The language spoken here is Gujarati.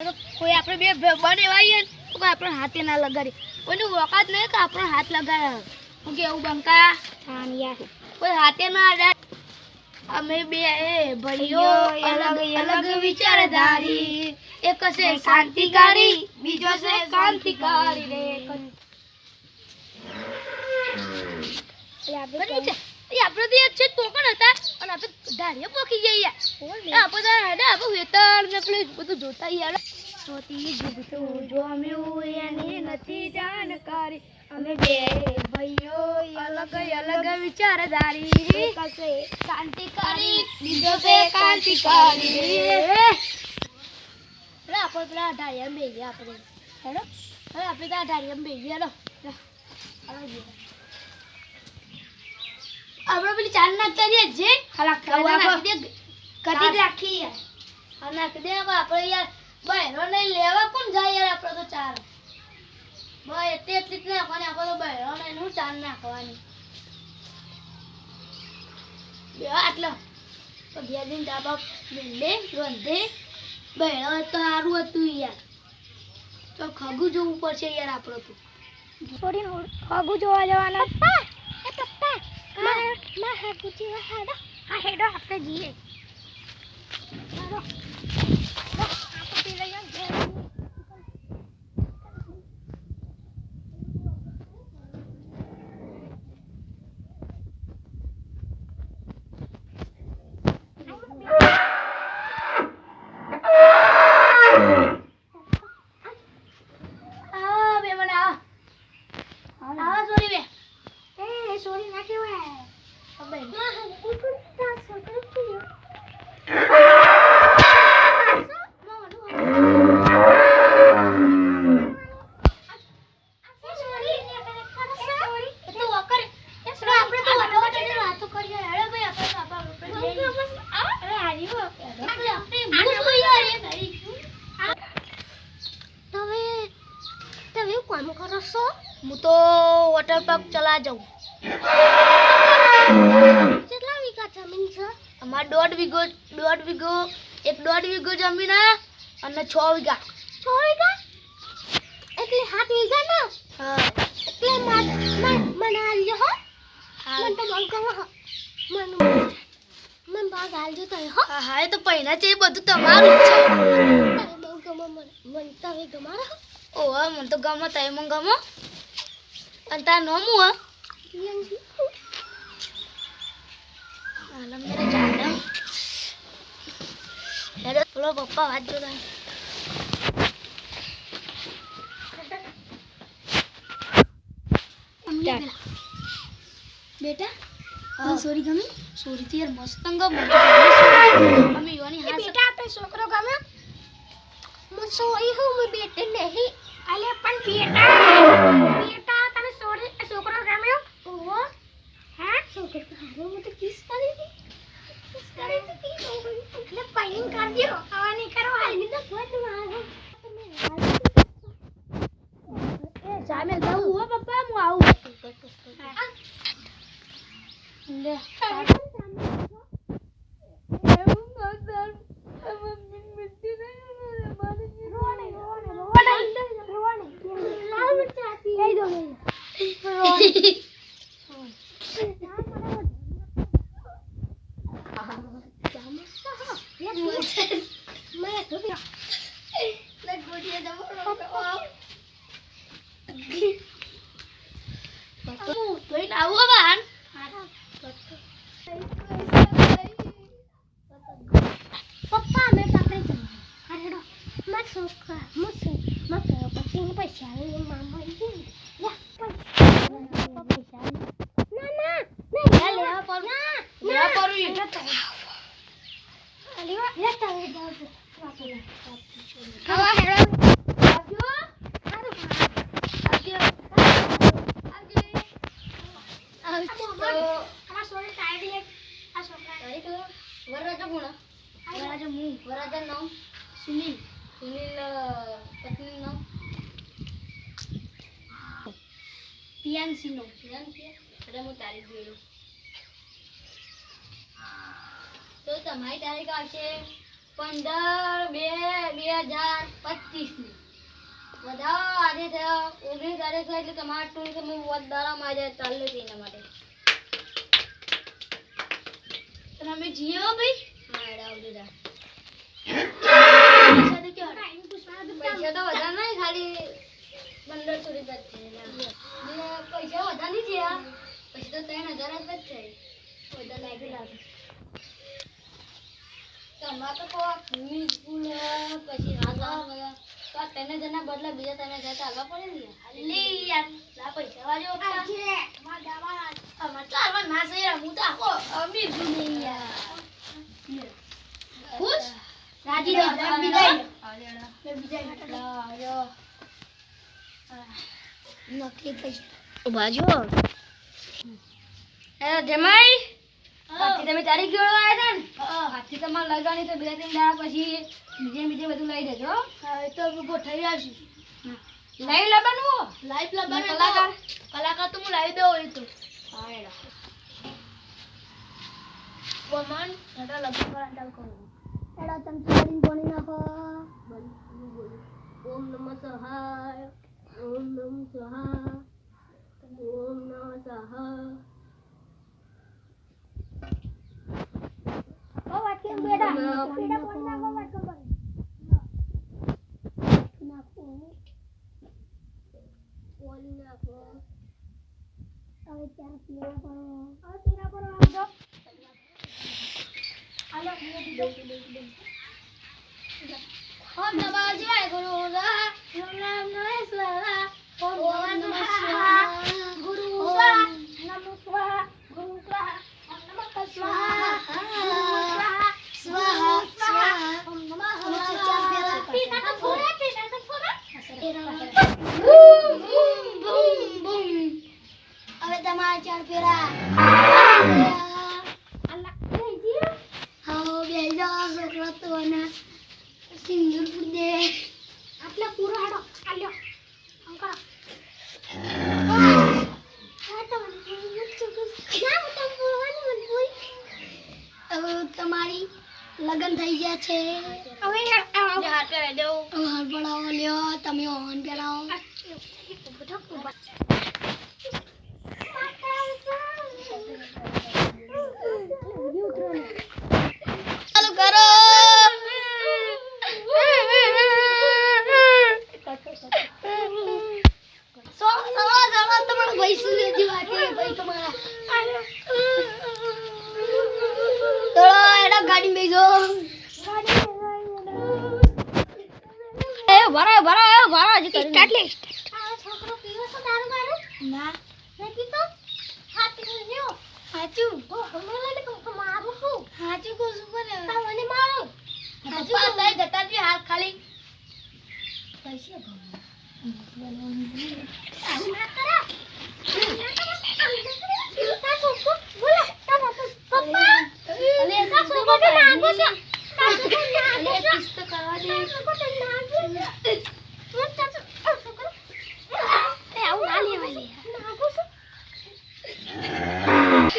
કોઈ આપણે બે બને વાઈએ તો કોઈ આપણો હાથે ના લગાડી કોઈનું વકાત નહીં કે આપણો હાથ લગાડે હું કેવું બંકા કોઈ હાથે ના અડાય અમે બે ભાઈઓ અલગ અલગ વિચારધારી એક છે શાંતિકારી બીજો છે ક્રાંતિકારી રે આપણે તો એક છે ટોકન હતા અને આપણે ધારીએ પોકી જઈએ આપણે વેતર ને પેલું બધું જોતા યાર સોતી જીવતું જોમ્યું એની નથી જાણકારી અમે બે ભાઈઓ અલગ અલગ વિચારધારી કસે શાંતિકારી બીજો છે ક્રાંતિકારી આપણે પેલા ધારિયા બેહીએ આપણે હેલો હવે આપણે ત્યાં ધારિયા બેહીએ હેલો આપણે પેલી ચાર નાખ કરીએ જે કદી રાખી યાર આ નાખી દે આપણે યાર બહેરો નહીં લેવા કોણ જાય યાર આપણે તો ચાર ભાઈ એટલી જ નાખવાની આપણે તો બહેરો નહીં હું ચાર નાખવાની બે આટલો તો બે દિન ડાબા મેલે રોંધે બહેરો તો સારું હતું યાર તો ખગું જોવું પડશે યાર આપણે તો છોડીને ખગું જોવા જવાના પપ્પા ના હગું જોવા હેડો હા હેડો આપણે જઈએ હેડો હું તો વોટર પાર્ક ચલા જાઉં કેટલા વીઘા જમીન છે અમાર 1.5 વીઘો 1.5 વીઘો જમીન અને 6 વીઘા એટલે 7 વીઘા ને હા એટલે મને આલજો હો મન તો બહુ મન બાગ આલજો તો હો હા એ તો પૈના છે બધું તમારું છે બહુ ગમે મન તમે ગમાડો ઓહ મને તો ગમે તય મન ગમો અને તાર નામ હું આલમ મેરે જાનમ હેડો બોલો પપ્પા વાત જોડા બેટા આ સોરી ગમી સોરી થી યાર મસ્ત ગમ અમે યોની હા બેટા આપે છોકરો ગમે મો સોરી હું મે બેટે નહીં અલે પણ બેટા તને સોરી છોકરો ગમ્યો ઓહો હા છોકરો હારો મત કિસ કરી દી એટલે પાઈન કાઢ્યો આવા નહીં કરો હાલી તો ફોટ મારો એ જામે જાઉં હો પપ્પા હું આવું લે પપ્પા મેં પાપડે જમા હાડો મત સોખા મત પછી પૈસા લે મામા ઈ યા પૈસા ના લેવા પર લેવા પર અલીવા લેતા જાવ ખાવા હેડો વરાજા નામ સુનિલ પત્ની નામ પિયાંસી નો એટલે હું તારીખ જોયું તો તમારી તારીખ આવશે 15/2/2025 વધાવો આજે થયો 19 તારીખ એટલે તમારા ટૂર તમે વધારામાં જાય ચાલે છે એના માટે તમે જીઓ ભાઈ હા રાવ દીધા પૈસા તો વધારે નહીં ખાલી 1500 રૂપિયા છે પૈસા વધારે નહીં છે પછી તો 3000 જ બચશે વધારે લાગી લાગે તમારે તો કોઈ સ્વિમિંગ પુલ પછી રાજા તો 3000 ના બદલે બીજા 3000 ચાલવા પડે ને લે યાર લા પૈસા વાળો છે માર દાવા અમાર ચાલવા ના છે હું તો આખો અમીર છું ને યાર ખુશ રાજી દે બીજા મે બીજા લાયો નકલી પૈસા બાજુ એ જમાઈ હાથી તમે તારીખ જોડવા આવ્યા હતા ને હાથી તમારે લગાવવાની તો 2-3 દાડા પછી બીજે બધું લઈ દેજો હા એ તો ગોઠવી આવશું લાઈવ લાવવાનું કલાકાર તો હું લાવી દઉં એ તો હા એડા વમન એડા લગન કરાંડાલ કરું એડા તમે ચાલીને પાણી નાખો ઓમ નમઃ સહાય ઓમ નમઃ સહાય ઓમ નમઃ સહાય ઓ વાટકે બેડા બેડા પાણી નાખો વાટકે નાખો ઓલી નાખો હવે ત્યાં પીવા કરો હવે પીવા કરો આવજો આલો ઓમ નમઃ શિવાય ગુરુ રામ નમઃ સ્વાહા ઓમ નમઃ સ્વાહા ગુરુ સ્વાહા નમઃ સ્વાહા ગુરુ સ્વાહા ઓમ નમઃ સ્વાહા સ્વાહા સ્વાહા ઓમ નમઃ સ્વાહા પીના તો ફોરા બૂમ બૂમ બૂમ હવે તમારા ચાર ફેરા અલ્લાહ બેજી હા બેજો છોકરો તો ના સિંદૂર પૂદે આટલા પૂરો હાડો આલ્યો અંકા હવે તમારી લગન થઈ ગયા છે હવે હાથ પહેરાવી દઉં હાથ પડાવો લ્યો તમે ઓન પહેરાવો ચાલુ કરો તમારા ભાઈ શું લેતી વાત ભાઈ તમારા ચલો એડા ગાડી બેજો ભરા હજી કરી કાટલે આ છોકરો પીવો છો દારૂ મારું ના નથી તો હાચું લ્યો હાચું ઓ મને લઈને કે મારું છું હાચું કો છું પણ મને મારો હાચું પાતા જતા જ હાથ ખાલી પૈસા ભરો ના કરા પપ્પા